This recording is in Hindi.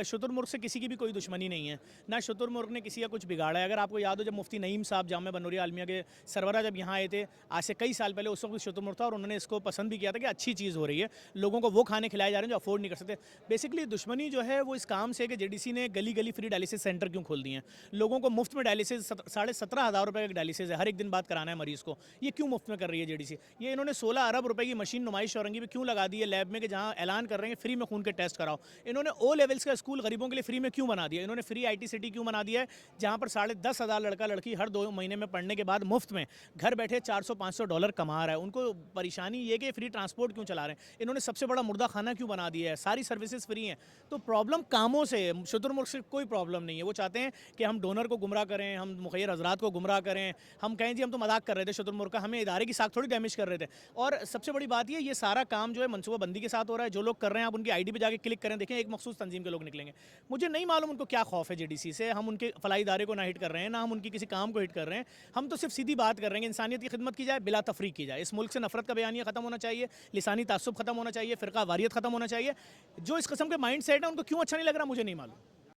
शुतुरमुर्ग से किसी की भी कोई दुश्मनी नहीं है, ना शुतुरमुर्ग ने किसी का कुछ बिगाड़ा है। अगर आपको याद हो, जब मुफ्ती नईम साहब जामिया बनूरिया आलमिया के सरवरा जब यहाँ आए थे आज से कई साल पहले, उस वक्त शुतुरमुर्ग था और उन्होंने इसको पसंद भी किया था कि अच्छी चीज़ हो रही है, लोगों को वो खाने खिलाए जा रहे हैं जो अफोर्ड नहीं कर सकते। बेसिकली दुश्मनी जो है वो इस काम से कि जेडीसी ने गली गली फ्री डायलिसिस सेंटर क्यों खोल दिए हैं, लोगों को मुफ्त में डायलिसिस 17,500 रुपये का डायलिसिस है, हर एक दिन बात कराना है मरीज़ को, ये क्यों मुफ्त में कर रही है जेडीसी। ये इन्होंने 16 अरब रुपए की मशीन नुमाइश औरंगी में क्यों लगा दी है लैब में कि जहाँ ऐलान कर रहे हैं फ्री में खून के टेस्ट कराओ। इन्होंने ओ लेवल्स का स्कूल गरीबों के लिए फ्री में क्यों बना दिया, इन्होंने फ्री IT सिटी क्यों बना दिया है, जहाँ पर 10,500 लड़का लड़की हर 2 महीने में पढ़ने के बाद मुफ्त में घर बैठे $400-500 कमा रहा है। उनको परेशानी ये कि फ्री ट्रांसपोर्ट क्यों चला रहे हैं। इन्होंने सबसे बड़ा मुर्दा खाना क्यों बना दिया है, सारी सर्विसेज फ्री हैं। तो प्रॉब्लम कामों से, शुतुरमुर्ग से कोई प्रॉब्लम नहीं है। वो चाहते हैं कि हम डोनर को गुमराह करें, हम मुखैर हजरात को गुमराह करें, हम कहें जी हम तो मजाक कर रहे थे शुतुरमुर्ग का, हमें इदारे की साख थोड़ी डैमेज कर रहे थे। और सबसे बड़ी बात ये सारा काम जो है मनसूबाबंदी के साथ हो रहा है। जो लोग कर रहे हैं आप उनकी ID पे जाके क्लिक करें, देखें एक मखसूस तंजीम के लोग निकलेंगे। मुझे नहीं मालूम उनको क्या खौफ है जेडीसी से। हम उनके फलाई इदारे को ना हिट कर रहे हैं, ना हम उनकी किसी काम को हिट कर रहे हैं। हम तो सिर्फ सीधी बात कर रहे हैं कि इंसानियत की खिदमत की जाए, बिला तफरीक की जाए। इस मुल्क से नफरत का बयानिया खत्म होना चाहिए, लिसानी तासुब खत्म होना चाहिए, फ़िरका वारियत खत्म होना चाहिए। जो इस किस्म के माइंड सेट है उनको क्यों अच्छा नहीं लग रहा मुझे नहीं मालूम।